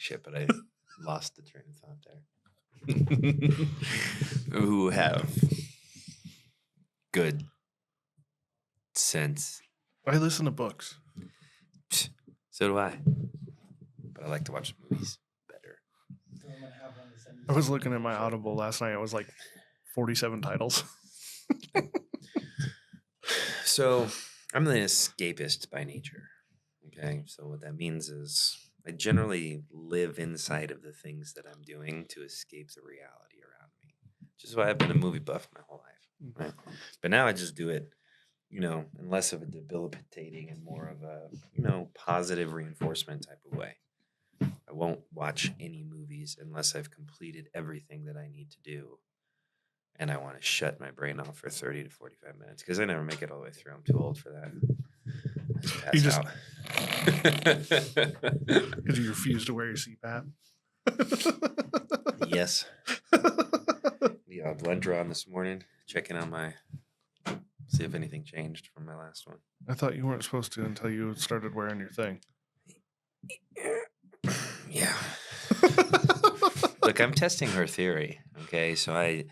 shit, but I lost the train of thought there. Who have good sense. I listen to books. So do I. But I like to watch movies better. I was looking at my Audible last night. It was like 47 titles. So I'm an escapist by nature. Okay. So what that means is I generally live inside of the things that I'm doing to escape the reality around me, which is why I've been a movie buff my whole life. Right? But now I just do it, in less of a debilitating and more of a, positive reinforcement type of way. I won't watch any movies unless I've completed everything that I need to do. And I want to shut my brain off for 30 to 45 minutes because I never make it all the way through. I'm too old for that. I just pass out. Because you refuse to wear your CPAP? Yes. Yeah, blood drawn this morning. Checking on see if anything changed from my last one. I thought you weren't supposed to until you started wearing your thing. Yeah. Look, I'm testing her theory. Okay, so I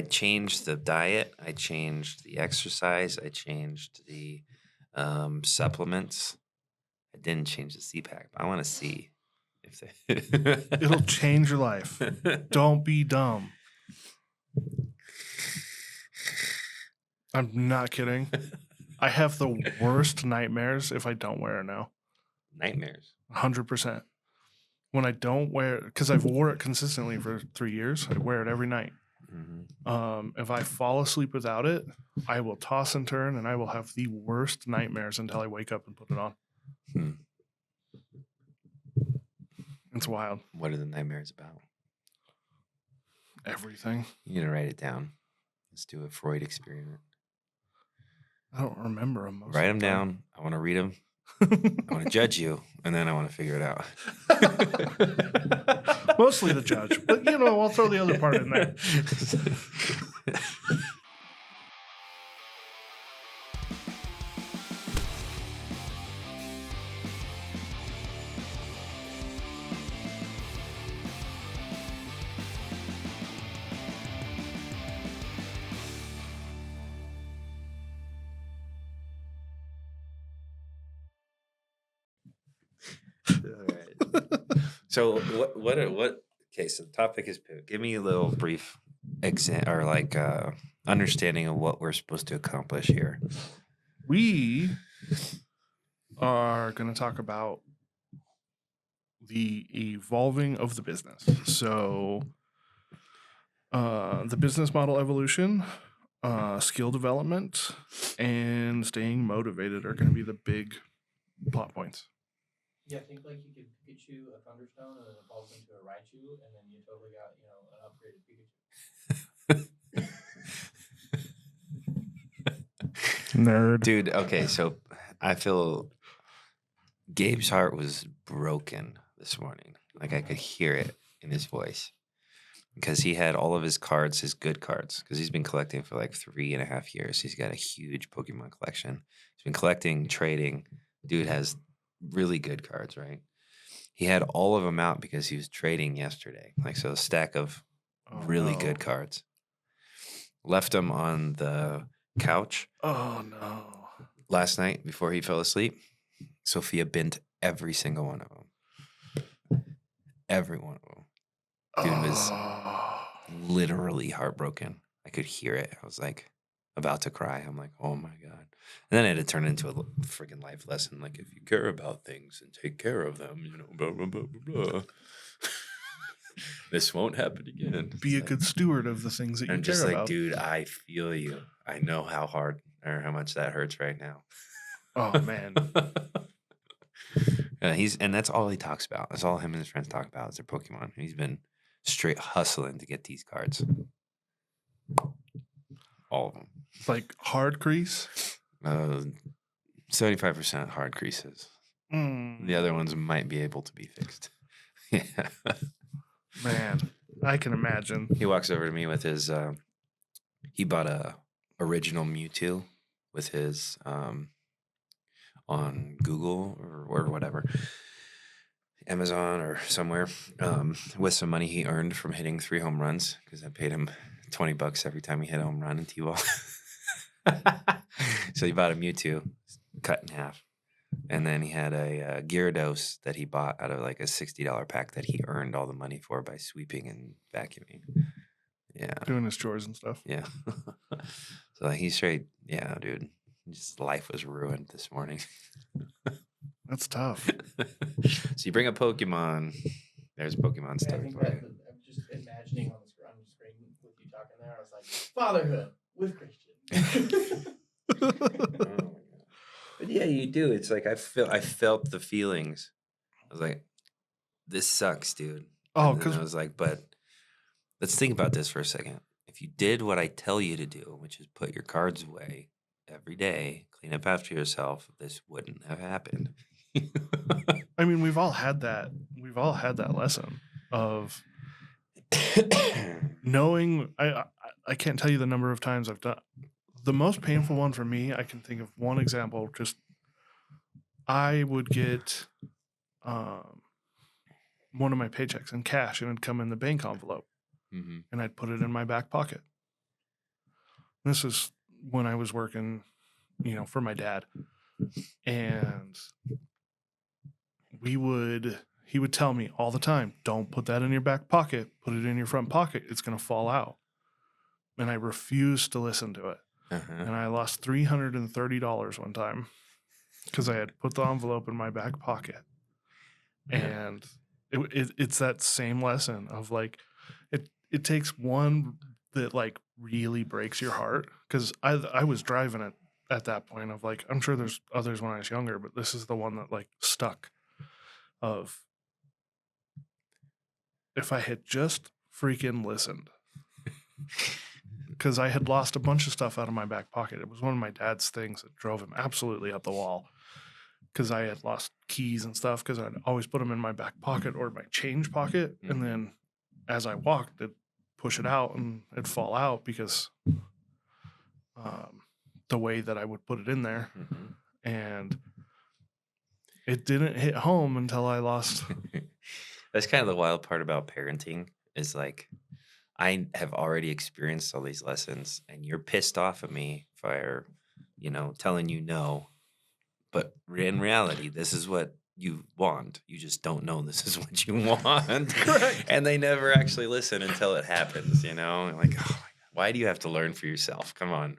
changed the diet, I changed the exercise, I changed the supplements. I didn't change the CPAC. But I want to see if it'll change your life. Don't be dumb. I'm not kidding. I have the worst nightmares if I don't wear it now. Nightmares? 100%. When I don't wear it, because I've wore it consistently for 3 years, I wear it every night. Mm-hmm. If I fall asleep without it, I will toss and turn, and I will have the worst nightmares until I wake up and put it on. It's wild. What are the nightmares about? Everything. You need to write it down. Let's do a Freud experiment. I don't remember them. Write them down. I want to read them. I want to judge you, and then I want to figure it out. Mostly the judge, but I'll throw the other part in there. So what? Okay, so the topic is pivot. Give me a little brief understanding of what we're supposed to accomplish here. We are going to talk about the evolving of the business. So, the business model evolution, skill development, and staying motivated are going to be the big plot points. Yeah, I think like you could Pikachu a Thunderstone and then it evolves into a Raichu and then you totally got, an upgraded Pikachu. Nerd. Dude, okay, so I feel Gabe's heart was broken this morning. Like I could hear it in his voice. Because he had all of his cards, his good cards, because he's been collecting for like 3.5 years. He's got a huge Pokemon collection. He's been collecting, trading. Dude has really good cards, right? He had all of them out because he was trading yesterday. Like, so a stack of really good cards. Left them on the couch. Oh, no. Last night before he fell asleep, Sophia bent every single one of them. Every one of them. Dude was literally heartbroken. I could hear it. I was like about to cry. I'm like, oh my God. And then it had turned into a freaking life lesson. Like, if you care about things and take care of them, blah, blah, blah, blah, blah. This won't happen again. Be a good steward of the things that you care about. I'm just like, dude, I feel you. I know how hard or how much that hurts right now. Oh, man. And that's all he talks about. That's all him and his friends talk about is their Pokemon. He's been straight hustling to get these cards. All of them. Like hard crease? 75% hard creases. The other ones might be able to be fixed. Yeah. Man, I can imagine. He walks over to me with his, he bought a original Mewtwo with his, on Google or whatever. Amazon or somewhere with some money he earned from hitting 3 home runs because I paid him $20 every time he hit a home run in T-ball. So he bought a Mewtwo cut in half. And then he had a Gyarados that he bought out of like a $60 pack that he earned all the money for by sweeping and vacuuming. Yeah. Doing his chores and stuff. Yeah. So he's straight. Yeah, dude. His life was ruined this morning. That's tough. So you bring a Pokemon. There's Pokemon I stuff. think that I'm just imagining on the screen with you talking there. I was like, fatherhood with Christian. Oh my God. But yeah, you do. It's like I felt the feelings. I was like, this sucks, dude. Oh, And then because I was like, but let's think about this for a second. If you did what I tell you to do, which is put your cards away every day, clean up after yourself, this wouldn't have happened. I mean, we've all had that. We've all had that lesson of knowing. I can't tell you the number of times I've done. The most painful one for me, I can think of one example. Just I would get one of my paychecks in cash, and it'd come in the bank envelope, and I'd put it in my back pocket. This is when I was working, for my dad, and he would tell me all the time, don't put that in your back pocket, put it in your front pocket, it's going to fall out. And I refused to listen to it. And I lost $330 one time because I had put the envelope in my back pocket. And it's that same lesson of like, it takes one that like really breaks your heart, because I was driving it at that point of like, I'm sure there's others when I was younger, but this is the one that like stuck. Of if I had just freaking listened, because I had lost a bunch of stuff out of my back pocket. It was one of my dad's things that drove him absolutely up the wall, because I had lost keys and stuff, because I'd always put them in my back pocket or my change pocket. And then as I walked, it'd push it out and it'd fall out because the way that I would put it in there. And it didn't hit home until I lost. That's kind of the wild part about parenting is like, I have already experienced all these lessons and you're pissed off at me for, telling you no. But in reality, this is what you want. You just don't know this is what you want. Correct. And they never actually listen until it happens, Like, oh my God, why do you have to learn for yourself? Come on.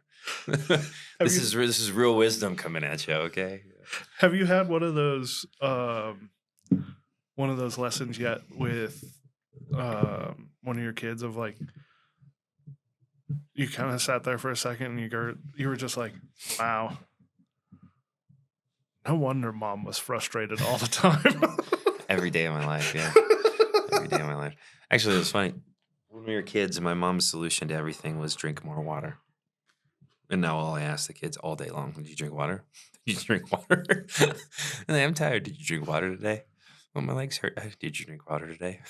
This is real wisdom coming at you, okay? Have you had one of those lessons yet with one of your kids of like, you kind of sat there for a second and you were just like, wow, no wonder mom was frustrated all the time. Every day of my life, yeah. Every day of my life. Actually, it was funny. When we were kids, my mom's solution to everything was drink more water. And now all I ask the kids all day long, did you drink water? Did you drink water? And I'm tired. Did you drink water today? Well, my legs hurt. Did you drink water today?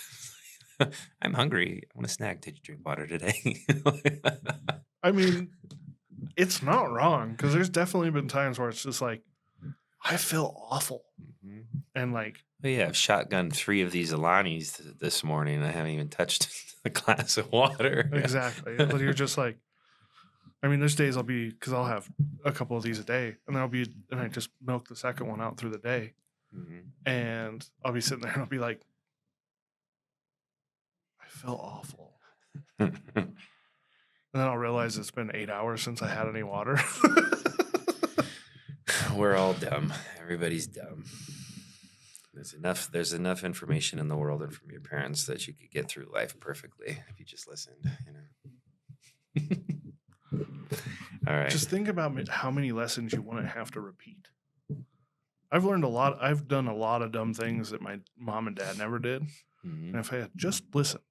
I'm hungry. I want a snack. Did you drink water today? I mean, it's not wrong, because there's definitely been times where it's just like, I feel awful. And like, well, yeah, I've shotgunned 3 of these Alanis this morning. I haven't even touched a glass of water. Exactly. But you're just like, I mean, there's days I'll have a couple of these a day, and and I just milk the second one out through the day. And I'll be sitting there and I'll be like, I feel awful. And then I'll realize it's been 8 hours since I had any water. We're all dumb. Everybody's dumb. There's enough information in the world and from your parents that you could get through life perfectly if you just listened, All right. Just think about how many lessons you wouldn't have to repeat. I've learned a lot. I've done a lot of dumb things that my mom and dad never did. And if I had just listened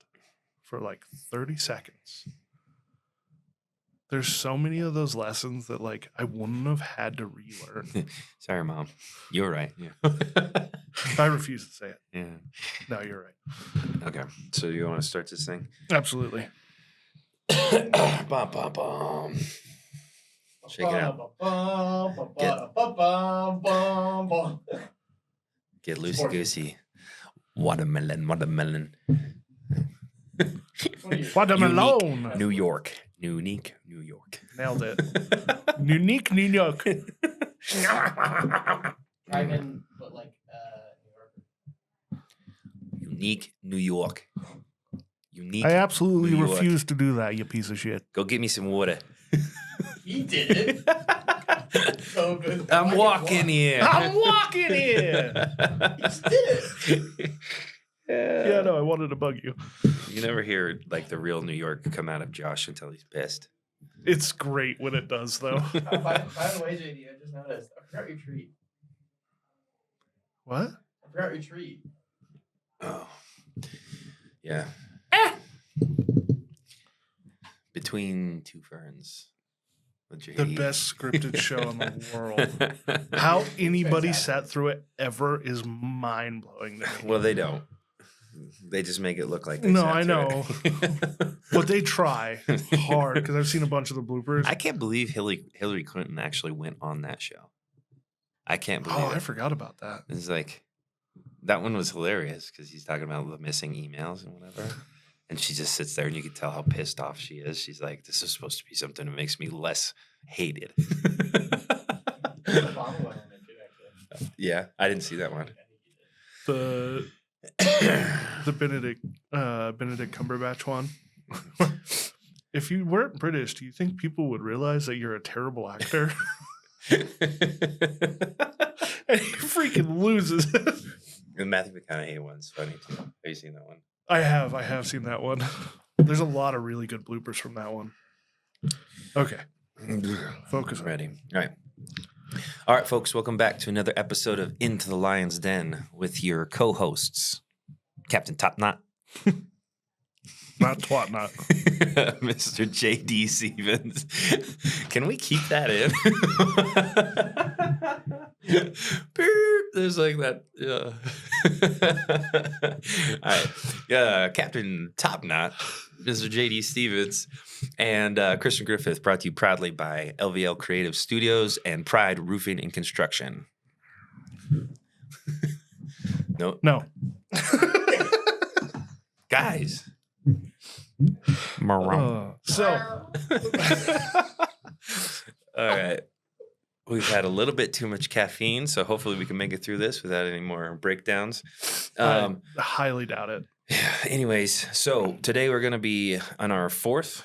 for like 30 seconds, there's so many of those lessons that like I wouldn't have had to relearn. Sorry, Mom. You're right. Yeah. I refuse to say it. Yeah. No, you're right. Okay. So you want to start this thing? Absolutely. Bum, bum, bum. Shake it out. Get loosey goosey. Watermelon. Watermelon. New York. Unique New York. Nailed it. Unique New York. Drive-in, but like New York. Unique New York. Unique. I absolutely New York. refuse to do that, you piece of shit. Go get me some water. He did it. So good. I'm walking here. I'm walking here. He just did it. Yeah, no, I wanted to bug you. You never hear like the real New York come out of Josh until he's pissed. It's great when it does, though. By the way, JD, I just noticed. I forgot your treat. What? I forgot your treat. Oh, yeah. Between two ferns. The best scripted show in the world. How anybody sat through it ever is mind blowing to me. Well, they don't. They just make it look like they No, sat I through know. it. But they try hard because I've seen a bunch of the bloopers. I can't believe Hillary Clinton actually went on that show. I can't believe Oh, it. I forgot about that. It's like, that one was hilarious because he's talking about the missing emails and whatever. And she just sits there and you can tell how pissed off she is. She's like, this is supposed to be something that makes me less hated. Obama went on it too, actually. Yeah, I didn't see that one. The Benedict Cumberbatch one. If you weren't British, do you think people would realize that you're a terrible actor? And he freaking loses it. The Matthew McConaughey one's funny too. Have you seen that one? I have seen that one. There's a lot of really good bloopers from that one. Okay. Focus on Ready. All right, folks, welcome back to another episode of Into the Lion's Den with your co-hosts, Captain Top Knot. Not twat not. Mr. JD Stevens. Can we keep that in? Beep. There's like that. Yeah. All right. Yeah, Captain Top Knot, Mr. JD Stevens, and Christian Griffith, brought to you proudly by LVL Creative Studios and Pride Roofing and Construction. No. Guys. So, All right. We've had a little bit too much caffeine, so hopefully we can make it through this without any more breakdowns. I highly doubt it. Anyways, so today we're going to be on our 4th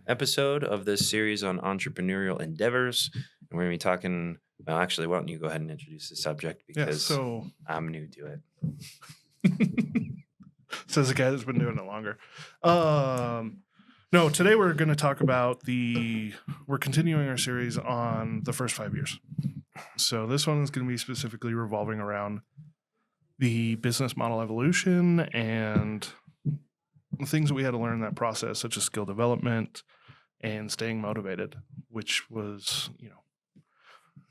episode of this series on entrepreneurial endeavors. And we're going to be talking, well, actually, why don't you go ahead and introduce the subject because I'm new to it. Says the guy that's been doing it longer. No, today we're going to talk about we're continuing our series on the first 5 years. So this one is going to be specifically revolving around the business model evolution and the things that we had to learn in that process, such as skill development and staying motivated, which was,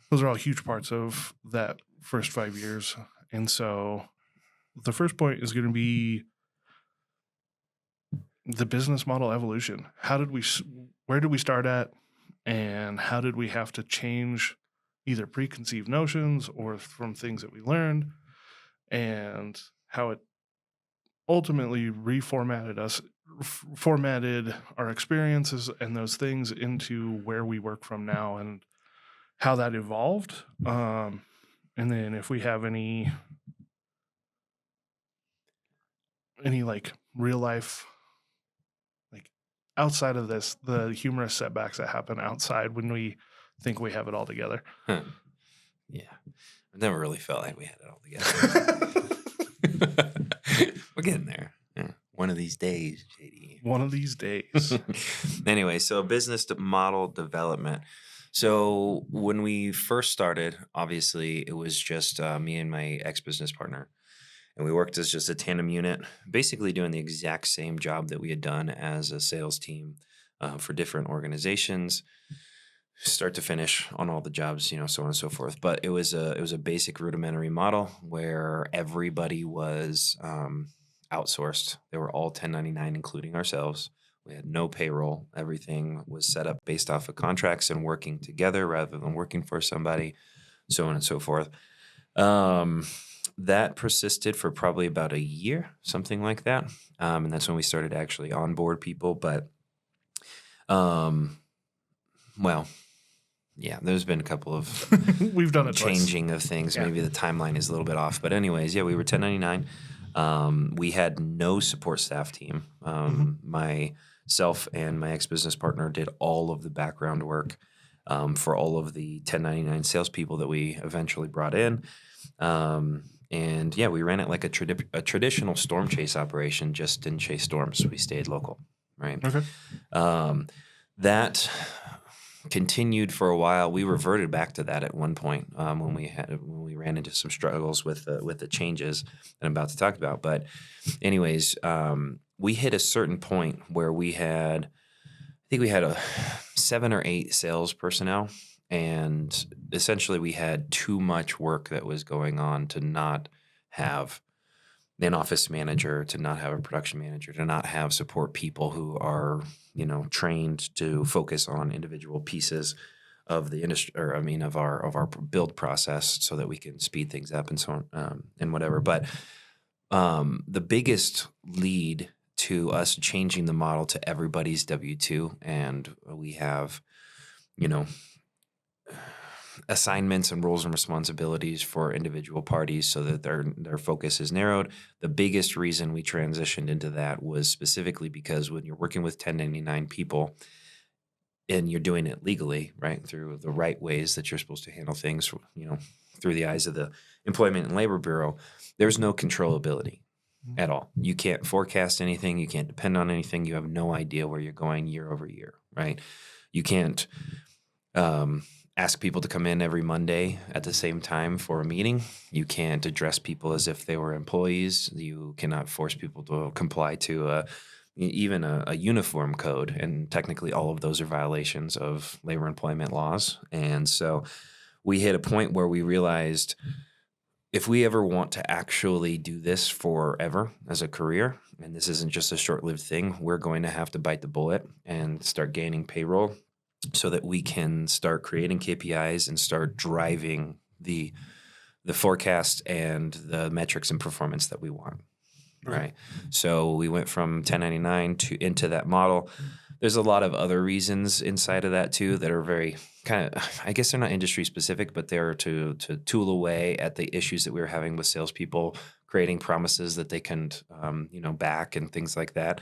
those are all huge parts of that first 5 years. And so the first point is going to be the business model evolution. Where did we start at, and how did we have to change either preconceived notions or from things that we learned, and how it ultimately reformatted formatted our experiences and those things into where we work from now and how that evolved. And then if we have any like real life, like outside of this, the humorous setbacks that happen outside when we think we have it all together. Huh. Yeah. I've never really felt like we had it all together. We're getting there. Yeah. One of these days, JD. One of these days. Anyway, so business model development. So when we first started, obviously it was just me and my ex-business partner. And we worked as just a tandem unit, basically doing the exact same job that we had done as a sales team for different organizations, start to finish on all the jobs, so on and so forth. But it was a basic rudimentary model where everybody was outsourced. They were all 1099, including ourselves. We had no payroll. Everything was set up based off of contracts and working together rather than working for somebody, so on and so forth. that persisted for probably about a year, something like that. And that's when we started to actually onboard people. But, well, yeah, there's been a couple of We've done it changing of things. Yeah. Maybe the timeline is a little bit off. But anyways, yeah, we were 1099. We had no support staff team. Myself and my ex-business partner did all of the background work for all of the 1099 salespeople that we eventually brought in. And yeah, we ran it like a traditional storm chase operation, just didn't chase storms. We stayed local, right? Okay. That continued for a while. We reverted back to that at one point when we ran into some struggles with the changes that I'm about to talk about. But anyways, we hit a certain point where I think we had 7 or 8 sales personnel, and essentially we had too much work that was going on to not have an office manager, to not have a production manager, to not have support people who are, trained to focus on individual pieces of the industry, or of our build process, so that we can speed things up and so on, and whatever. But the biggest lead to us changing the model to everybody's W-2, and we have, assignments and roles and responsibilities for individual parties so that their focus is narrowed. The biggest reason we transitioned into that was specifically because when you're working with 1099 people and you're doing it legally, right, through the right ways that you're supposed to handle things, through the eyes of the Employment and Labor Bureau, there's no controllability at all. You can't forecast anything. You can't depend on anything. You have no idea where you're going year over year, right? You can't ask people to come in every Monday at the same time for a meeting. You can't address people as if they were employees. You cannot force people to comply to even a uniform code. And technically all of those are violations of labor employment laws. And so we hit a point where we realized if we ever want to actually do this forever as a career, and this isn't just a short-lived thing, we're going to have to bite the bullet and start gaining payroll so that we can start creating KPIs and start driving the forecast and the metrics and performance that we want, right? So we went from 1099 into that model. There's a lot of other reasons inside of that too that are very kind of, I guess they're not industry specific, but they're to tool away at the issues that we were having with salespeople, creating promises that they can, back and things like that.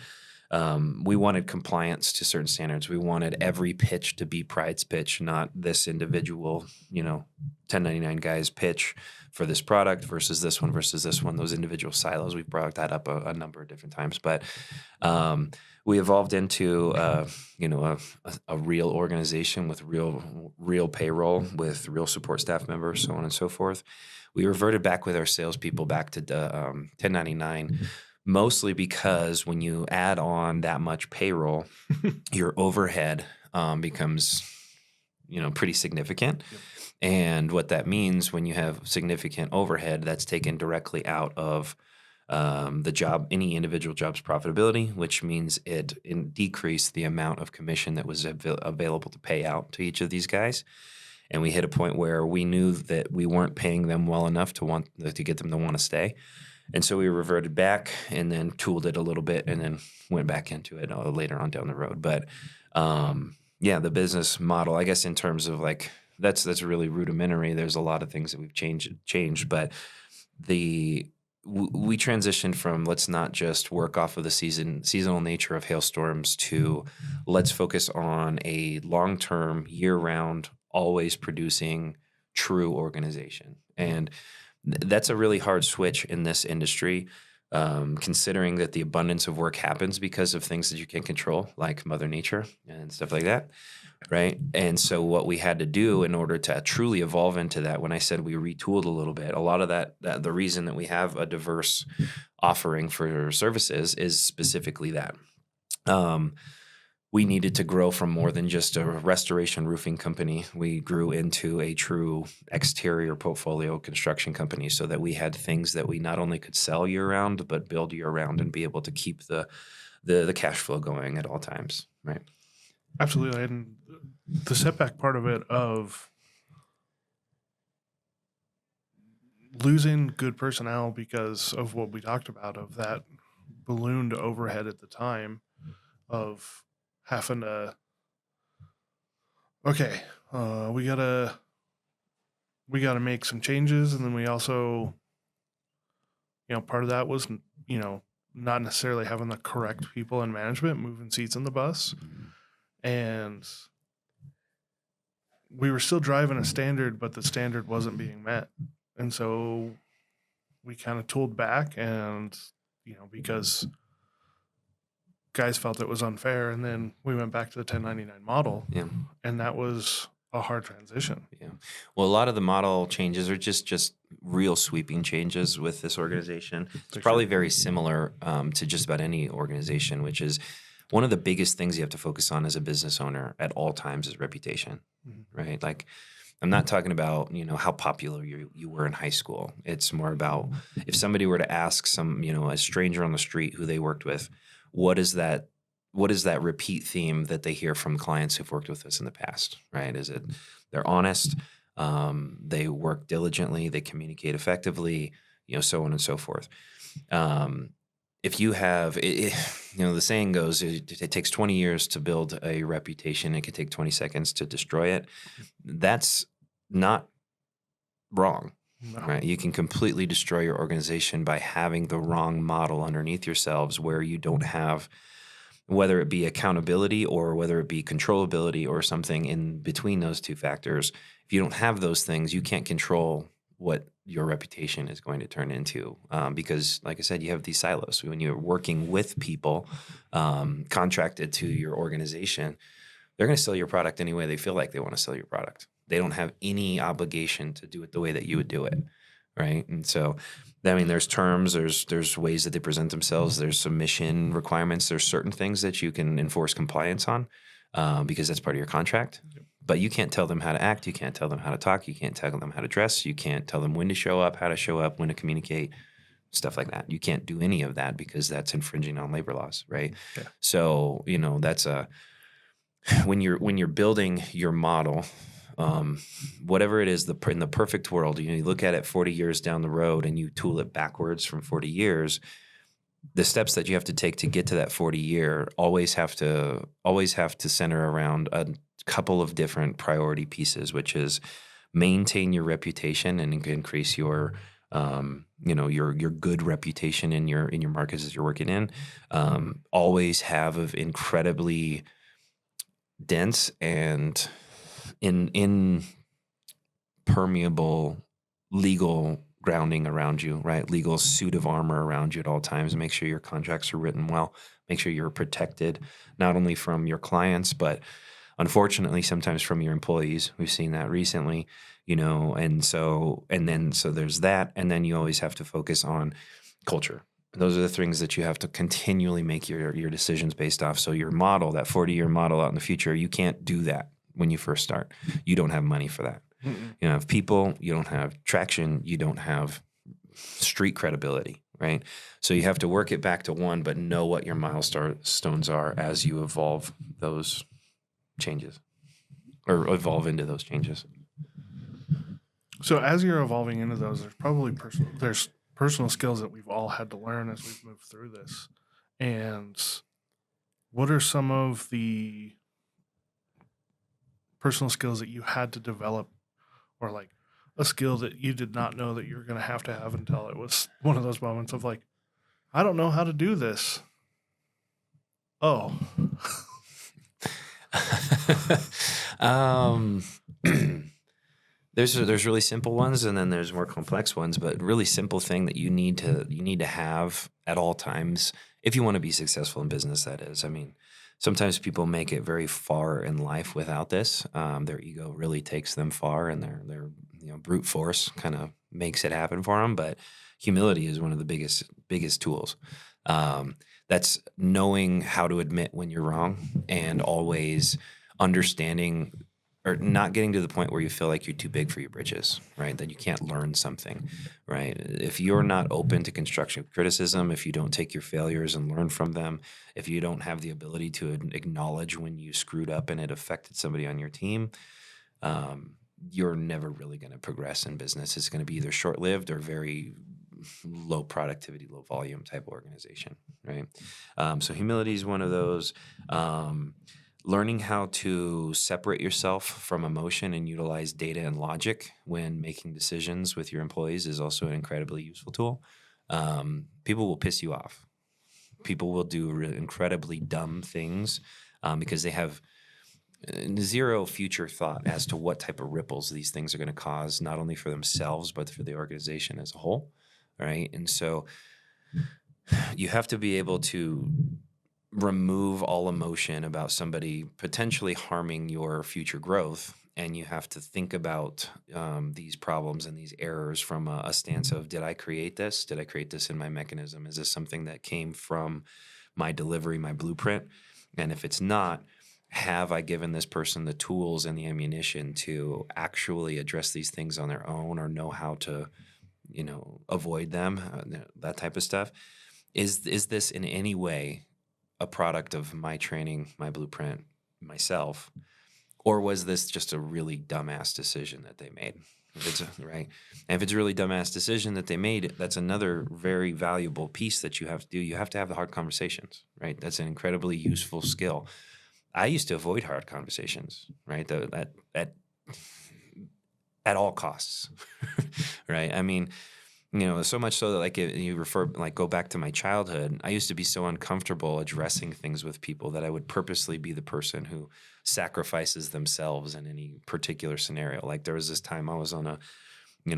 We wanted compliance to certain standards. We wanted every pitch to be Pride's pitch, not this individual, 1099 guy's pitch for this product versus this one versus this one. Those individual silos, we've brought that up a number of different times. But we evolved into, a real organization with real payroll, with real support staff members, so on and so forth. We reverted back with our salespeople back to 1099. Mostly because when you add on that much payroll, your overhead becomes, pretty significant. Yep. And what that means when you have significant overhead, that's taken directly out of any individual job's profitability, which means it decreased the amount of commission that was available to pay out to each of these guys. And we hit a point where we knew that we weren't paying them well enough to get them to want to stay. And so we reverted back and then tooled it a little bit and then went back into it later on down the road. But the business model, I guess in terms of like, that's really rudimentary. There's a lot of things that we've changed, but we transitioned from let's not just work off of the seasonal nature of hailstorms to let's focus on a long-term, year-round, always producing true organization. And that's a really hard switch in this industry, considering that the abundance of work happens because of things that you can't control, like Mother Nature and stuff like that, right? And so what we had to do in order to truly evolve into that, when I said we retooled a little bit, a lot of that the reason that we have a diverse offering for services is specifically that. We needed to grow from more than just a restoration roofing company. We grew into a true exterior portfolio construction company so that we had things that we not only could sell year round, but build year round and be able to keep the cash flow going at all times, right? Absolutely. And the setback part of it losing good personnel because of what we talked about, of that ballooned overhead at the time, of having to, okay, we gotta make some changes, and then we also, part of that was, not necessarily having the correct people in management moving seats in the bus, and we were still driving a standard, but the standard wasn't being met, and so we kind of tooled back, and because guys felt it was unfair, and then we went back to the 1099 model, Yeah. and that was a hard transition. Yeah. Well, a lot of the model changes are just real sweeping changes with this organization. It's probably very similar to just about any organization, which is one of the biggest things you have to focus on as a business owner at all times is reputation, right? Like, I'm not talking about, how popular you were in high school. It's more about if somebody were to ask a stranger on the street who they worked with, what is that repeat theme that they hear from clients who've worked with us in the past, right? Is it they're honest, they work diligently, they communicate effectively, so on and so forth. If you have, the saying goes, it takes 20 years to build a reputation. It could take 20 seconds to destroy it. That's not wrong. No. Right. You can completely destroy your organization by having the wrong model underneath yourselves, where you don't have, whether it be accountability or whether it be controllability or something in between those two factors. If you don't have those things, you can't control what your reputation is going to turn into, because, like I said, you have these silos. When you're working with people contracted to your organization, they're going to sell your product any way they feel like they want to sell your product. They don't have any obligation to do it the way that you would do it, right? And so, there's terms, there's ways that they present themselves, there's submission requirements, there's certain things that you can enforce compliance on because that's part of your contract. But you can't tell them how to act, you can't tell them how to talk, you can't tell them how to dress, you can't tell them when to show up, how to show up, when to communicate, stuff like that. You can't do any of that because that's infringing on labor laws, right? Yeah. So, that's when you're building your model, whatever it is, in the perfect world, you look at it 40 years down the road and you tool it backwards from 40 years, the steps that you have to take to get to that 40 year always have to center around a couple of different priority pieces, which is maintain your reputation and increase your your good reputation in your markets as you're working in. Always have an incredibly dense and impermeable legal grounding around you, right? Legal suit of armor around you at all times. Make sure your contracts are written well. Make sure you're protected, not only from your clients, but unfortunately sometimes from your employees. We've seen that recently, and so there's that. And then you always have to focus on culture. Those are the things that you have to continually make your decisions based off. So your model, that 40-year model out in the future, you can't do that when you first start. You don't have money for that. You don't have people, you don't have traction, you don't have street credibility, right? So you have to work it back to one, but know what your milestones are as you evolve those changes or evolve into those changes. So as you're evolving into those, there's probably personal skills that we've all had to learn as we've moved through this. And what are some of the personal skills that you had to develop, or like a skill that you did not know that you were going to have until it was one of those moments of like, I don't know how to do this. Oh. There's really simple ones, and then there's more complex ones, but really simple thing that you need to have at all times if you want to be successful in business, that is. Sometimes people make it very far in life without this. Their ego really takes them far, and their brute force kind of makes it happen for them. But humility is one of the biggest tools. That's knowing how to admit when you're wrong, and always understanding or not getting to the point where you feel like you're too big for your britches, right? That you can't learn something, right? If you're not open to constructive criticism, if you don't take your failures and learn from them, if you don't have the ability to acknowledge when you screwed up and it affected somebody on your team, you're never really going to progress in business. It's going to be either short-lived or very low productivity, low volume type of organization, right? So humility is one of those. Learning how to separate yourself from emotion and utilize data and logic when making decisions with your employees is also an incredibly useful tool. People will piss you off. People will do really incredibly dumb things because they have zero future thought as to what type of ripples these things are going to cause, not only for themselves, but for the organization as a whole, right? And so you have to be able to remove all emotion about somebody potentially harming your future growth. And you have to think about these problems and these errors from a stance of, did I create this? Did I create this in my mechanism? Is this something that came from my delivery, my blueprint? And if it's not, have I given this person the tools and the ammunition to actually address these things on their own, or know how to, avoid them, that type of stuff? Is this in any way a product of my training, my blueprint, myself, or was this just a really dumbass decision that they made? Right. And if it's a really dumbass decision that they made, that's another very valuable piece that you have to do. You have to have the hard conversations, right? That's an incredibly useful skill. I used to avoid hard conversations, right? At all costs, right? I mean, so much so that go back to my childhood, I used to be so uncomfortable addressing things with people that I would purposely be the person who sacrifices themselves in any particular scenario. Like, there was this time I was on a,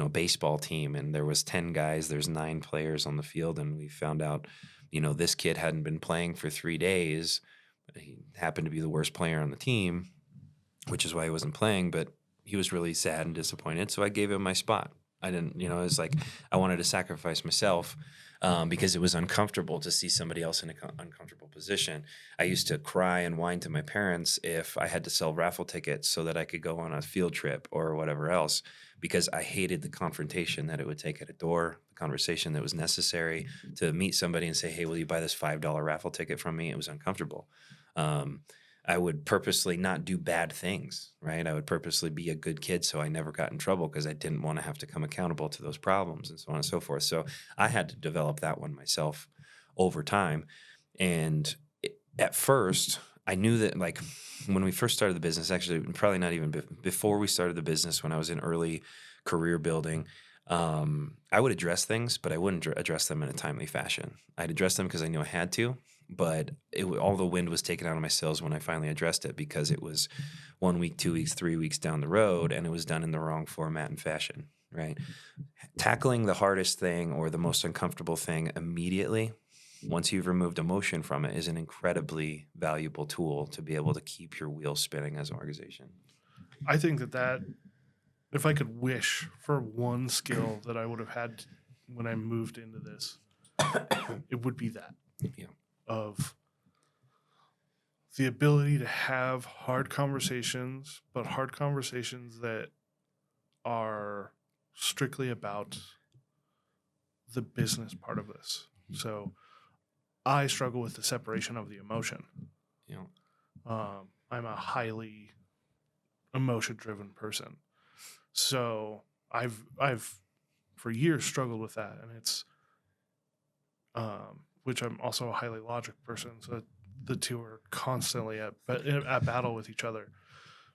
baseball team, and there was 10 guys, there's 9 players on the field. And we found out, this kid hadn't been playing for 3 days. He happened to be the worst player on the team, which is why he wasn't playing, but he was really sad and disappointed. So I gave him my spot. I didn't, it was like I wanted to sacrifice myself because it was uncomfortable to see somebody else in an uncomfortable position. I used to cry and whine to my parents if I had to sell raffle tickets so that I could go on a field trip or whatever else, because I hated the confrontation that it would take at a door, the conversation that was necessary to meet somebody and say, hey, will you buy this $5 raffle ticket from me? It was uncomfortable. I would purposely not do bad things, right? I would purposely be a good kid so I never got in trouble, because I didn't want to have to come accountable to those problems, and so on and so forth. So I had to develop that one myself over time. And at first, I knew that, like, when we first started the business, actually, probably not even before we started the business, when I was in early career building, I would address things, but I wouldn't address them in a timely fashion. I'd address them because I knew I had to, but all the wind was taken out of my sails when I finally addressed it, because it was 1 week, 2 weeks, 3 weeks down the road, and it was done in the wrong format and fashion, right? Tackling the hardest thing or the most uncomfortable thing immediately, once you've removed emotion from it, is an incredibly valuable tool to be able to keep your wheels spinning as an organization. I think that if I could wish for one skill that I would have had when I moved into this, it would be that. Yeah. Of the ability to have hard conversations, but hard conversations that are strictly about the business part of this. So I struggle with the separation of the emotion. Yeah. I'm a highly emotion-driven person. So I've for years struggled with that, and it's which I'm also a highly logic person, so the two are constantly at battle with each other.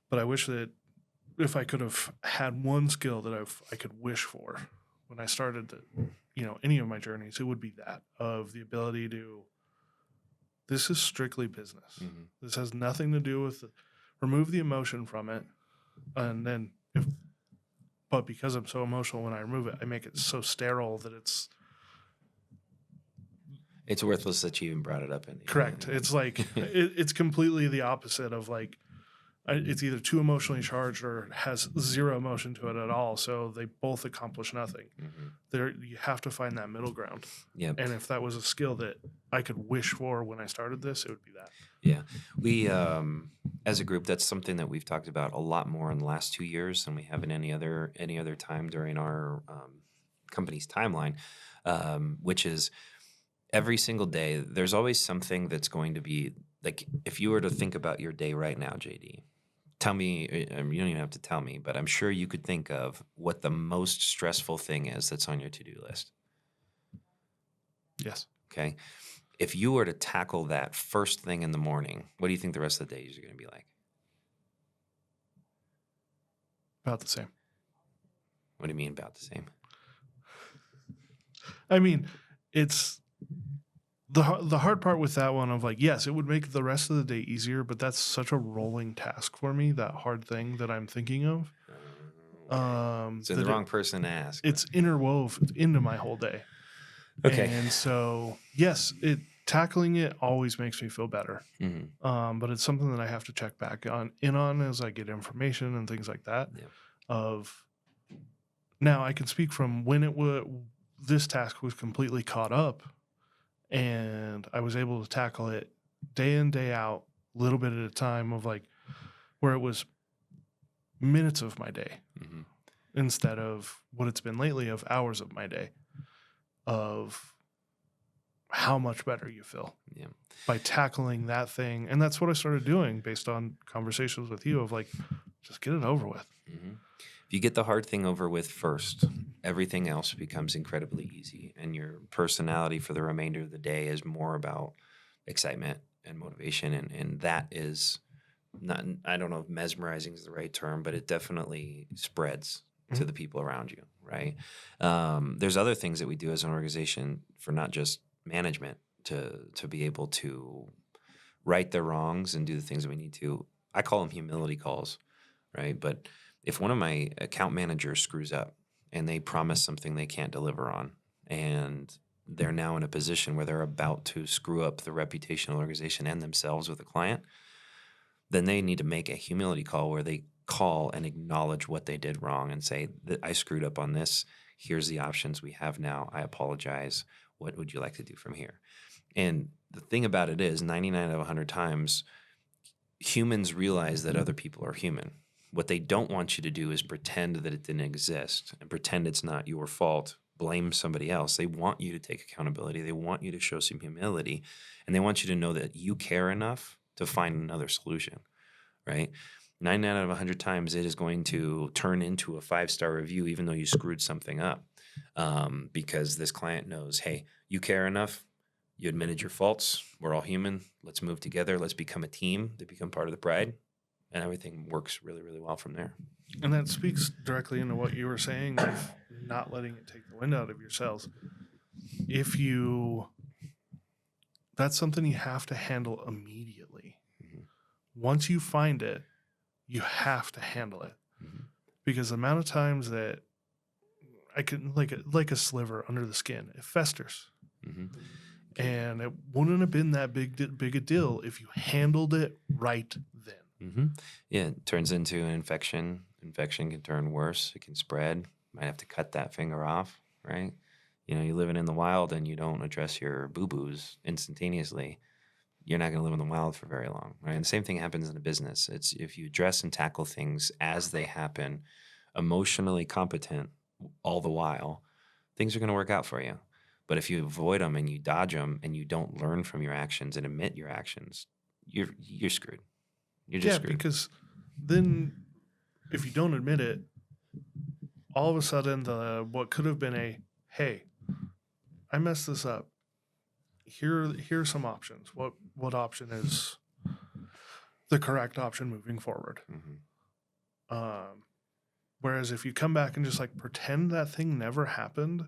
But I wish that if I could have had one skill that I could wish for when I started any of my journeys, it would be that, of the ability to, this is strictly business. Mm-hmm. This has nothing to do with remove the emotion from it, and then but because I'm so emotional when I remove it, I make it so sterile that it's worthless that you even brought it up. Correct. It's like it's completely the opposite of, like, it's either too emotionally charged or has zero emotion to it at all. So they both accomplish nothing. Mm-hmm. You have to find that middle ground. Yeah. And if that was a skill that I could wish for when I started this, it would be that. Yeah. We, as a group, that's something that we've talked about a lot more in the last 2 years than we have in any other time during our company's timeline, which is every single day, there's always something that's going to be, like, if you were to think about your day right now, JD, tell me, you don't even have to tell me, but I'm sure you could think of what the most stressful thing is that's on your to-do list. Yes. Okay. If you were to tackle that first thing in the morning, what do you think the rest of the days are going to be like? About the same. What do you mean about the same? I mean, it's the hard part with that one of like, yes, it would make the rest of the day easier, but that's such a rolling task for me, that hard thing that I'm thinking of. So the wrong person to ask. It's interwove into my whole day. Okay. And so, yes, tackling it always makes me feel better. Mm-hmm. But it's something that I have to check back on as I get information and things like that. Yeah. Now I can speak from when this task was completely caught up, and I was able to tackle it day in, day out, a little bit at a time, of like where it was minutes of my day instead of what it's been lately of hours of my day, of how much better you feel by tackling that thing. And that's what I started doing based on conversations with you of like, just get it over with. Mm-hmm. If you get the hard thing over with first, everything else becomes incredibly easy, and your personality for the remainder of the day is more about excitement and motivation. And that is not, I don't know if mesmerizing is the right term, but it definitely spreads to the people around you, right? There's other things that we do as an organization for not just management to be able to right their wrongs and do the things that we need to. I call them humility calls, right? But if one of my account managers screws up and they promise something they can't deliver on, and they're now in a position where they're about to screw up the reputation of the organization and themselves with a client, then they need to make a humility call where they call and acknowledge what they did wrong and say that I screwed up on this. Here's the options we have now. I apologize. What would you like to do from here? And the thing about it is 99 out of 100 times, humans realize that other people are human. What they don't want you to do is pretend that it didn't exist and pretend it's not your fault, blame somebody else. They want you to take accountability. They want you to show some humility, and they want you to know that you care enough to find another solution, right? 99 out of 100 times it is going to turn into a 5-star review even though you screwed something up, because this client knows, hey, you care enough. You admitted your faults. We're all human. Let's move together. Let's become a team. They become part of the pride. And everything works really, really well from there. And that speaks directly into what you were saying of not letting it take the wind out of your sails. That's something you have to handle immediately. Mm-hmm. Once you find it, you have to handle it. Mm-hmm. Because the amount of times that I can, like a sliver under the skin, it festers. Mm-hmm. And it wouldn't have been that big a deal if you handled it right then. Mm-hmm. Yeah, it turns into an infection. Infection can turn worse. It can spread. Might have to cut that finger off, right? You know, you're living in the wild and you don't address your boo-boos instantaneously, you're not going to live in the wild for very long, right? And the same thing happens in a business. It's if you address and tackle things as they happen, emotionally competent all the while, things are going to work out for you. But if you avoid them and you dodge them and you don't learn from your actions and admit your actions, you're screwed. You're just screwed. Because then if you don't admit it, all of a sudden what could have been hey, I messed this up. Here's some options. What option is the correct option moving forward? Mm-hmm. Whereas if you come back and just like pretend that thing never happened,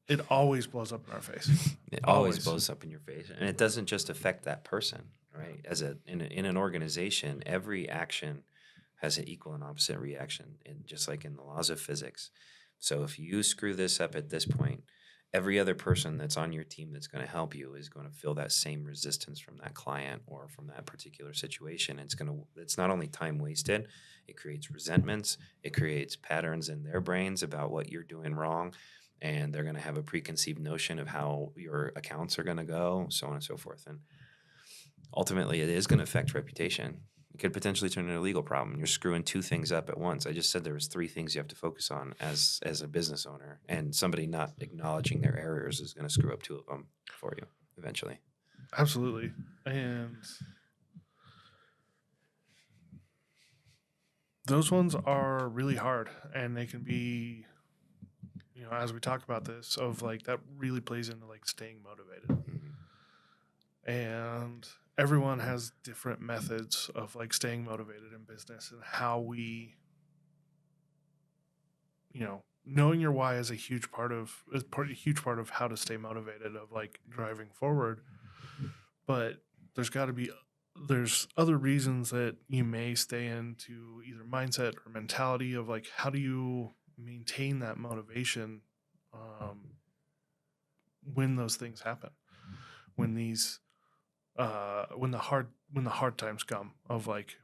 it always blows up in our face. It always blows up in your face. And it doesn't just affect that person, right? In an organization, every action has an equal and opposite reaction, and just like in the laws of physics. So if you screw this up at this point, every other person that's on your team that's going to help you is going to feel that same resistance from that client or from that particular situation. It's not only time wasted, it creates resentments, it creates patterns in their brains about what you're doing wrong. And they're going to have a preconceived notion of how your accounts are going to go, so on and so forth. And ultimately, it is going to affect reputation. It could potentially turn into a legal problem. You're screwing two things up at once. I just said there was 3 things you have to focus on as a business owner, and somebody not acknowledging their errors is going to screw up 2 of them for you eventually. Absolutely. And Those ones are really hard, and they can be, as we talk about this, of like that really plays into like staying motivated. And everyone has different methods of like staying motivated in business, and how we, knowing your why is a huge part of how to stay motivated, of like driving forward. But there's other reasons that you may stay into either mindset or mentality of like, how do you maintain that motivation when those things happen, when the hard times come, of like,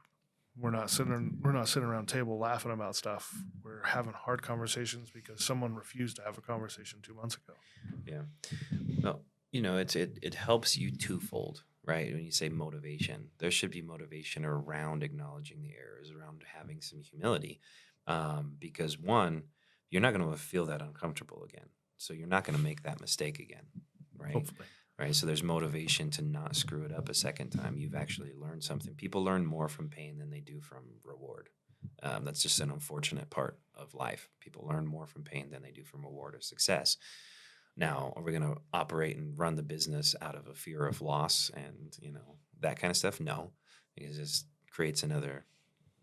we're not sitting around a table laughing about stuff. We're having hard conversations because someone refused to have a conversation 2 months ago. Yeah. Well, it helps you twofold, right? When you say motivation, there should be motivation around acknowledging the errors, around having some humility, because one, you're not going to feel that uncomfortable again, so you're not going to make that mistake again, right? Hopefully. Right. So there's motivation to not screw it up a second time. You've actually learned something. People learn more from pain than they do from reward. That's just an unfortunate part of life. People learn more from pain than they do from reward or success. Now, are we going to operate and run the business out of a fear of loss and, that kind of stuff? No, because it creates another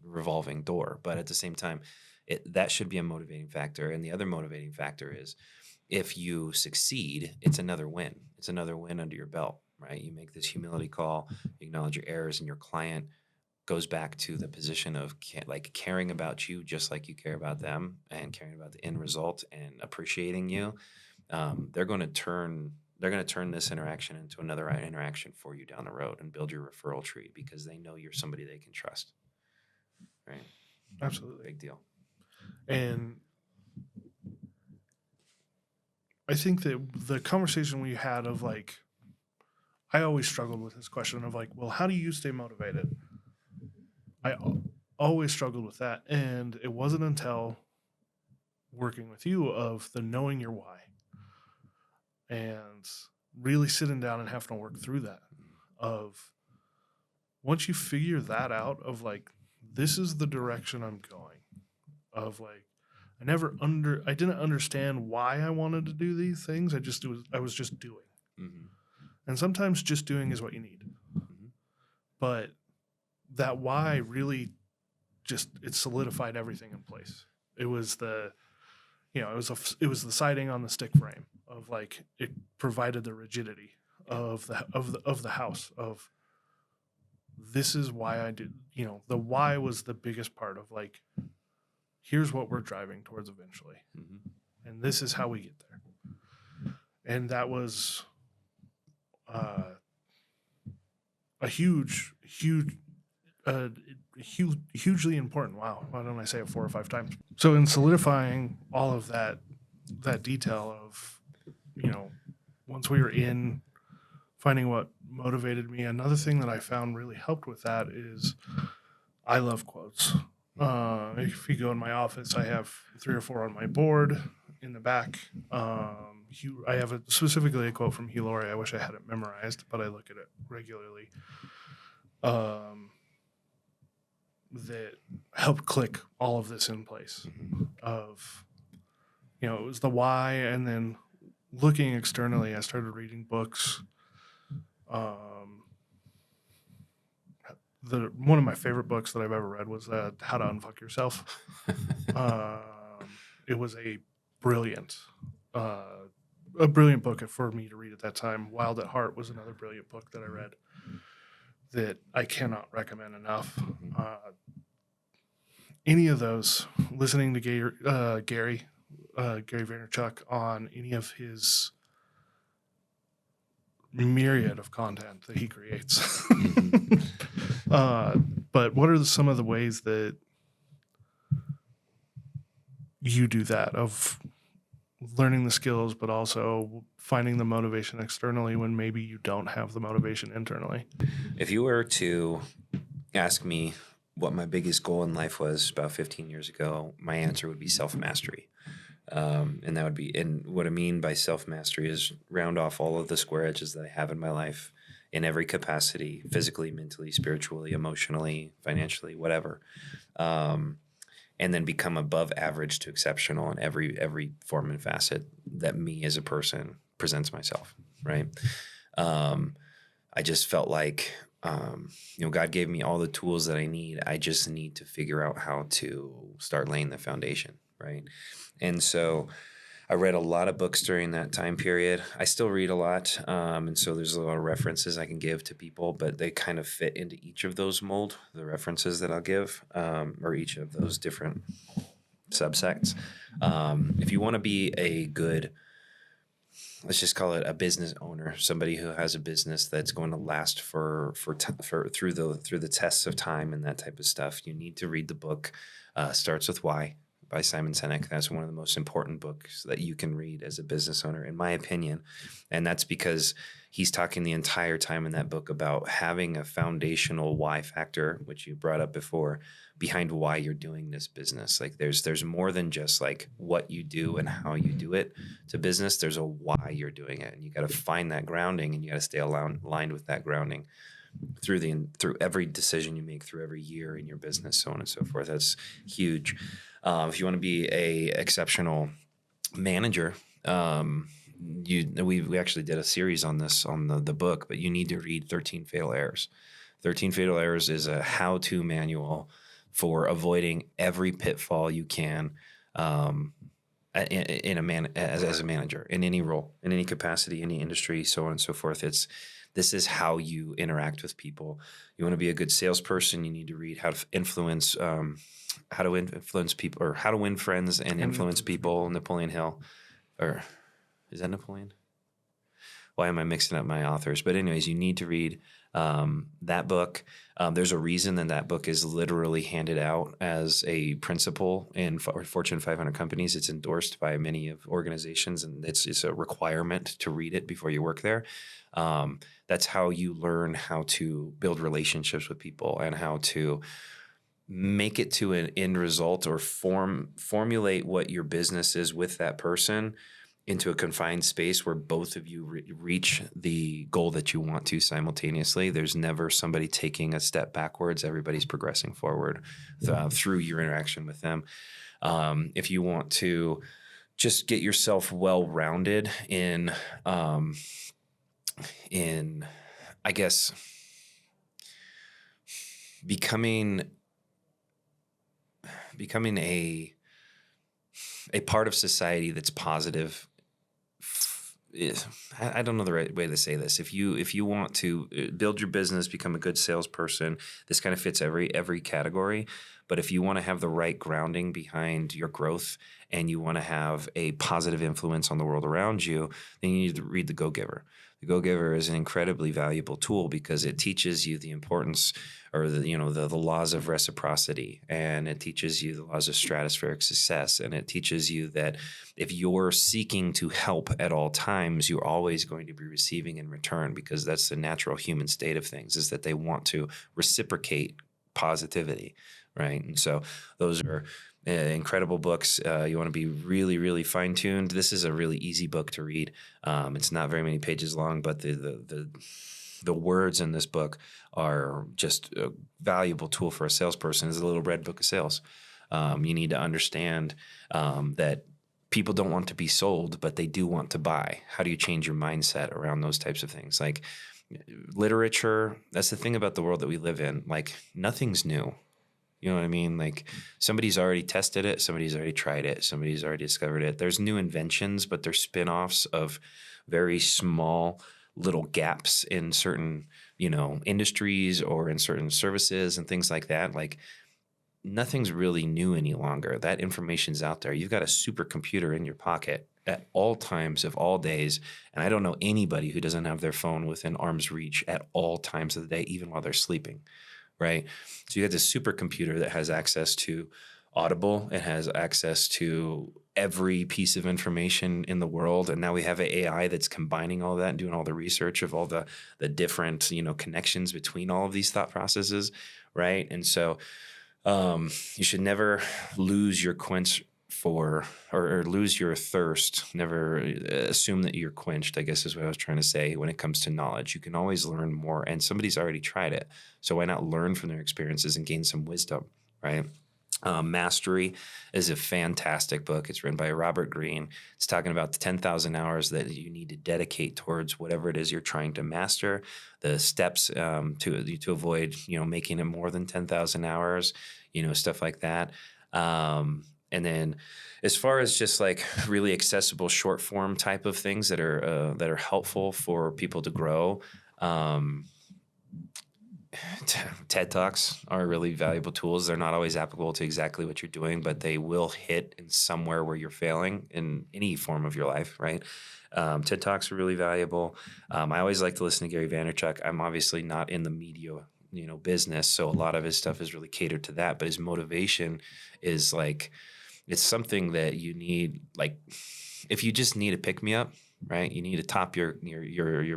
revolving door. But at the same time, that should be a motivating factor. And the other motivating factor is, if you succeed, it's another win. It's another win under your belt, right? You make this humility call, you acknowledge your errors, and your client goes back to the position of caring about you just like you care about them, and caring about the end result and appreciating you. They're going to turn this interaction into another interaction for you down the road and build your referral tree, because they know you're somebody they can trust, right? Absolutely. Big deal. And I think that the conversation we had of like, I always struggled with this question of like, well, how do you stay motivated? I always struggled with that. And it wasn't until working with you of the knowing your why, and really sitting down and having to work through that, of once you figure that out, of like, this is the direction I'm going, of like, I didn't understand why I wanted to do these things. I was just doing. Mm-hmm. And sometimes just doing is what you need. Mm-hmm. But that why really it solidified everything in place. It was the siding on the stick frame, of like, it provided the rigidity of the house, of this is why I did, the why was the biggest part of like, here's what we're driving towards eventually. Mm-hmm. And this is how we get there. And that was a hugely important. Wow. Why don't I say it 4 or 5 times? So in solidifying all of that detail of, once we were in finding what motivated me, another thing that I found really helped with that is, I love quotes. If you go in my office, I have 3 or 4 on my board in the back. I have specifically a quote from Hugh Laurie. I wish I had it memorized, but I look at it regularly. That helped click all of this in place. Of, it was the why, and then looking externally, I started reading books. One of my favorite books that I've ever read was How to Unfuck Yourself. It was a brilliant book for me to read at that time. Wild at Heart was another brilliant book that I read that I cannot recommend enough. Any of those, listening to Gary Vaynerchuk on any of his myriad of content that he creates. But what are some of the ways that you do that, of learning the skills, but also finding the motivation externally when maybe you don't have the motivation internally? If you were to ask me what my biggest goal in life was about 15 years ago, my answer would be self-mastery. And that would be, and what I mean by self-mastery is round off all of the square edges that I have in my life in every capacity, physically, mentally, spiritually, emotionally, financially, whatever. and then become above average to exceptional in every form and facet that me as a person presents myself, right? I just felt like, God gave me all the tools that I need. I just need to figure out how to start laying the foundation, right? And so I read a lot of books during that time period. I still read a lot. And so there's a lot of references I can give to people, but they kind of fit into each of those mold, the references that I'll give, or each of those different subsects. If you want to be a good, let's just call it a business owner, somebody who has a business that's going to last for through the tests of time and that type of stuff, you need to read the book Starts with Why by Simon Sinek. That's one of the most important books that you can read as a business owner, in my opinion. And that's because he's talking the entire time in that book about having a foundational why factor, which you brought up before, behind why you're doing this business. Like there's more than just like what you do and how you do it to business. There's a why you're doing it. And you got to find that grounding, and you got to stay aligned with that grounding through every decision you make, through every year in your business, so on and so forth. That's huge. If you want to be a exceptional manager, we actually did a series on this on the book, but you need to read 13 Fatal Errors. 13 Fatal Errors is a how-to manual for avoiding every pitfall you can as a manager in any role, in any capacity, any industry, so on and so forth. This is how you interact with people. You want to be a good salesperson, you need to read how to influence people, or how to win friends and influence people. Napoleon Hill, or is that Napoleon? Why am I mixing up my authors? But anyways, you need to read that book. There's a reason that book is literally handed out as a principle in Fortune 500 companies. It's endorsed by many of organizations, and it's a requirement to read it before you work there. That's how you learn how to build relationships with people and how to make it to an end result, or formulate what your business is with that person into a confined space where both of you reach the goal that you want to simultaneously. There's never somebody taking a step backwards. Everybody's progressing forward through your interaction with them. If you want to just get yourself well-rounded in I guess, becoming a part of society that's positive. I don't know the right way to say this. If you want to build your business, become a good salesperson, this kind of fits every category. But if you want to have the right grounding behind your growth, and you want to have a positive influence on the world around you, then you need to read The Go-Giver. The Go-Giver is an incredibly valuable tool because it teaches you the importance, or the laws of reciprocity, and it teaches you the laws of stratospheric success, and it teaches you that if you're seeking to help at all times, you're always going to be receiving in return, because that's the natural human state of things, is that they want to reciprocate positivity, right? And so those are incredible books. You want to be really, really fine-tuned. This is a really easy book to read. It's not very many pages long, but the words in this book are just a valuable tool for a salesperson. It's a little red book of sales. You need to understand that people don't want to be sold, but they do want to buy. How do you change your mindset around those types of things? Like literature, that's the thing about the world that we live in. Like nothing's new. You know what I mean? Like somebody's already tested it. Somebody's already tried it. Somebody's already discovered it. There's new inventions, but they're spin-offs of very small little gaps in certain, industries or in certain services and things like that. Like nothing's really new any longer. That information's out there. You've got a supercomputer in your pocket at all times of all days. And I don't know anybody who doesn't have their phone within arm's reach at all times of the day, even while they're sleeping. Right. So you got this supercomputer that has access to Audible. It has access to every piece of information in the world. And now we have an AI that's combining all that and doing all the research of all the different, connections between all of these thought processes. Right. And so you should never lose your quench or lose your thirst. Never assume that you're quenched, I guess is what I was trying to say when it comes to knowledge. You can always learn more, and somebody's already tried it. So why not learn from their experiences and gain some wisdom, right? Mastery is a fantastic book. It's written by Robert Greene. It's talking about the 10,000 hours that you need to dedicate towards whatever it is you're trying to master, the steps to avoid, making it more than 10,000 hours, stuff like that. And then as far as just like really accessible short form type of things that are helpful for people to grow, TED Talks are really valuable tools. They're not always applicable to exactly what you're doing, but they will hit in somewhere where you're failing in any form of your life, right? TED Talks are really valuable. I always like to listen to Gary Vaynerchuk. I'm obviously not in the media, business, so a lot of his stuff is really catered to that. But his motivation is like, it's something that you need. Like, if you just need a pick me up, right? You need to top your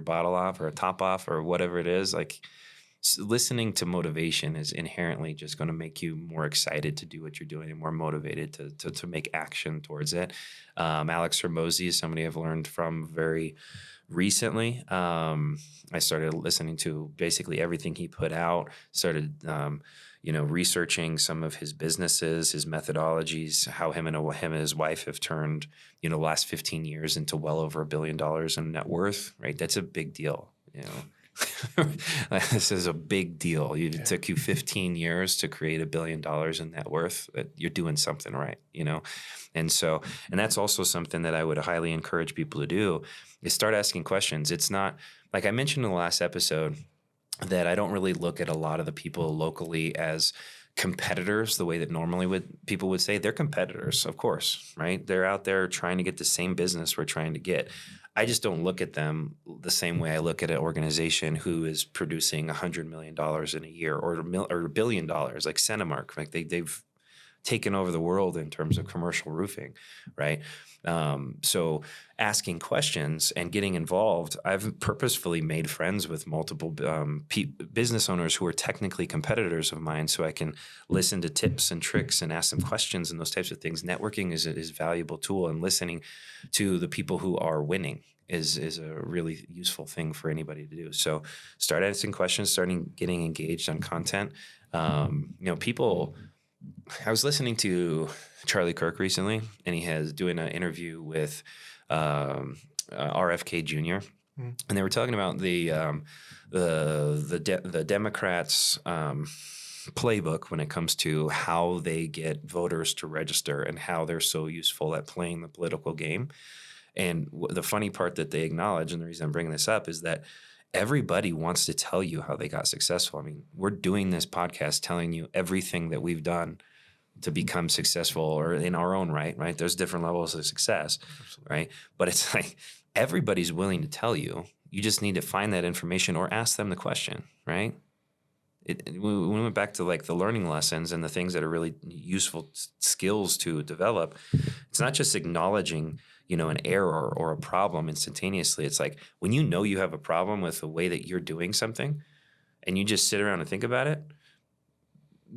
bottle off or a top off or whatever it is, like. Listening to motivation is inherently just going to make you more excited to do what you're doing and more motivated to make action towards it. Alex Hormozi is somebody I've learned from very recently. I started listening to basically everything he put out, started researching some of his businesses, his methodologies, how him and his wife have turned, the last 15 years into well over $1 billion in net worth, right? That's a big deal, This is a big deal. It took you 15 years to create $1 billion in net worth. You're doing something right, And that's also something that I would highly encourage people to do is start asking questions. It's not like I mentioned in the last episode that I don't really look at a lot of the people locally as competitors the way that normally people would say. They're competitors, of course, right? They're out there trying to get the same business we're trying to get. I just don't look at them the same way I look at an organization who is producing $100 million in a year or $1 billion, like Centimark. Like they've taken over the world in terms of commercial roofing, right? So asking questions and getting involved, I've purposefully made friends with multiple business owners who are technically competitors of mine, so I can listen to tips and tricks and ask them questions and those types of things. Networking is a valuable tool, and listening to the people who are winning is a really useful thing for anybody to do. So start asking questions, starting getting engaged on content. People. I was listening to Charlie Kirk recently, and he has doing an interview with RFK Jr. And they were talking about the Democrats' playbook when it comes to how they get voters to register and how they're so useful at playing the political game. And the funny part that they acknowledge, and the reason I'm bringing this up, is that everybody wants to tell you how they got successful. I mean, we're doing this podcast telling you everything that we've done to become successful or in our own right? There's different levels of success, right? But it's like everybody's willing to tell you. You just need to find that information or ask them the question, right? We went back to like the learning lessons and the things that are really useful skills to develop. It's not just acknowledging an error or a problem instantaneously. It's like when you have a problem with the way that you're doing something and you just sit around and think about it,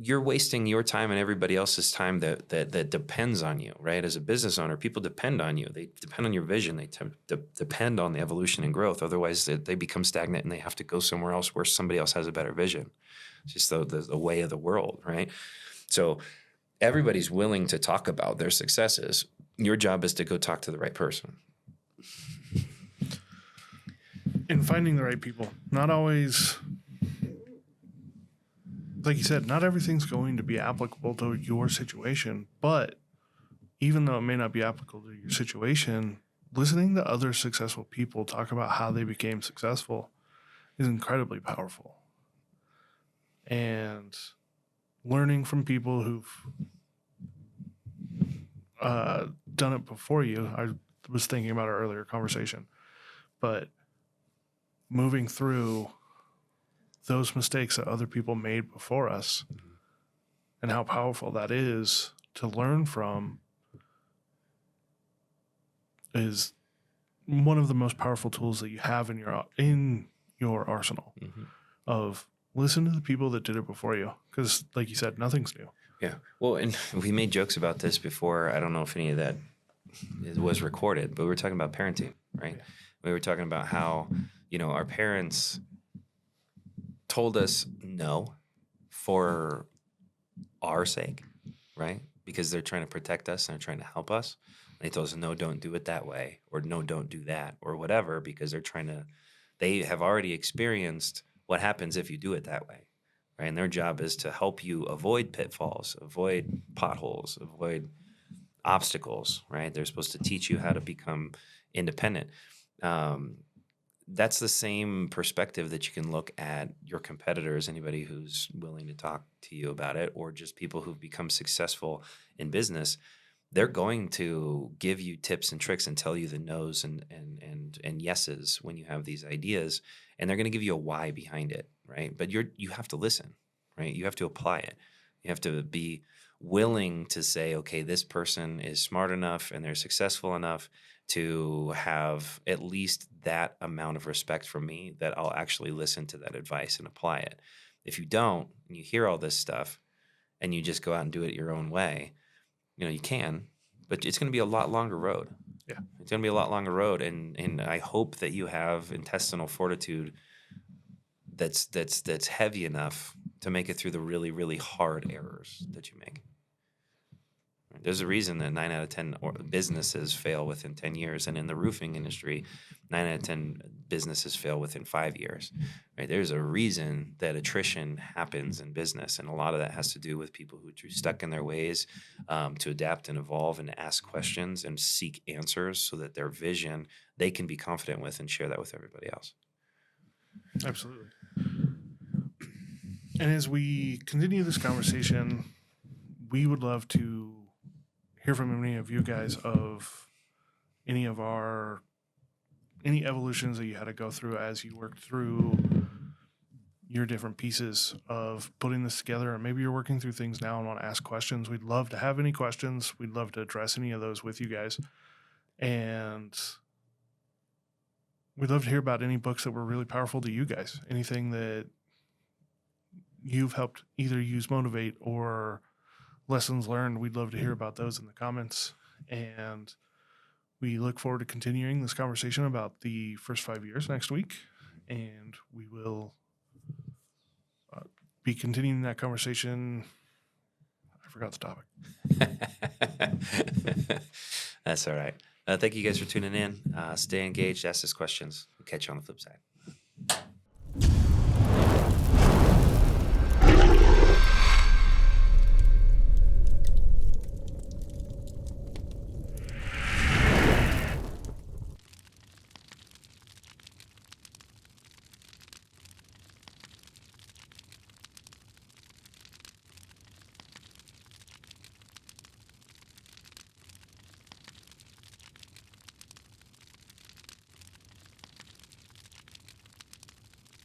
you're wasting your time and everybody else's time that depends on you, right? As a business owner, people depend on you. They depend on your vision. They depend on the evolution and growth. Otherwise, they become stagnant and they have to go somewhere else where somebody else has a better vision. It's just the way of the world, right? So everybody's willing to talk about their successes. Your job is to go talk to the right person. And finding the right people. Not always, like you said, not everything's going to be applicable to your situation. But even though it may not be applicable to your situation, listening to other successful people talk about how they became successful is incredibly powerful. And learning from people who've done it before you. I was thinking about our earlier conversation, but moving through those mistakes that other people made before us and how powerful that is to learn from is one of the most powerful tools that you have in your arsenal of listen to the people that did it before you. Because like you said, nothing's new. Yeah. Well, and we made jokes about this before. I don't know if any of that was recorded, but we were talking about parenting, right? Yeah. We were talking about how, our parents told us no for our sake, right? Because they're trying to protect us and they're trying to help us. And they told us, no, don't do it that way, or no, don't do that, or whatever, because they have already experienced what happens if you do it that way, right? And their job is to help you avoid pitfalls, avoid potholes, avoid obstacles, right? They're supposed to teach you how to become independent. Um, that's the same perspective that you can look at your competitors, anybody who's willing to talk to you about it, or just people who've become successful in business. They're going to give you tips and tricks and tell you the no's and yeses when you have these ideas, and they're going to give you a why behind it, right? But you have to listen, right? You have to apply it. You have to be willing to say, okay, this person is smart enough and they're successful enough to have at least that amount of respect from me that I'll actually listen to that advice and apply it. If you don't, and you hear all this stuff and you just go out and do it your own way, you can, but it's going to be a lot longer road. Yeah. It's going to be a lot longer road. And I hope that you have intestinal fortitude that's heavy enough to make it through the really, really hard errors that you make. There's a reason that 9 out of 10 businesses fail within 10 years. And in the roofing industry, 9 out of 10 businesses fail within 5 years. Right? There's a reason that attrition happens in business. And a lot of that has to do with people who are stuck in their ways, to adapt and evolve and ask questions and seek answers so that their vision they can be confident with and share that with everybody else. Absolutely. And as we continue this conversation, we would love to hear from any of you guys of any evolutions that you had to go through as you worked through your different pieces of putting this together. And maybe you're working through things now and want to ask questions. We'd love to have any questions. We'd love to address any of those with you guys. And we'd love to hear about any books that were really powerful to you guys. Anything that you've helped either use motivate or lessons learned. We'd love to hear about those in the comments. And we look forward to continuing this conversation about the first 5 years next week. And we will be continuing that conversation. I forgot the topic. That's all right. Thank you guys for tuning in. Stay engaged, ask us questions. We'll catch you on the flip side.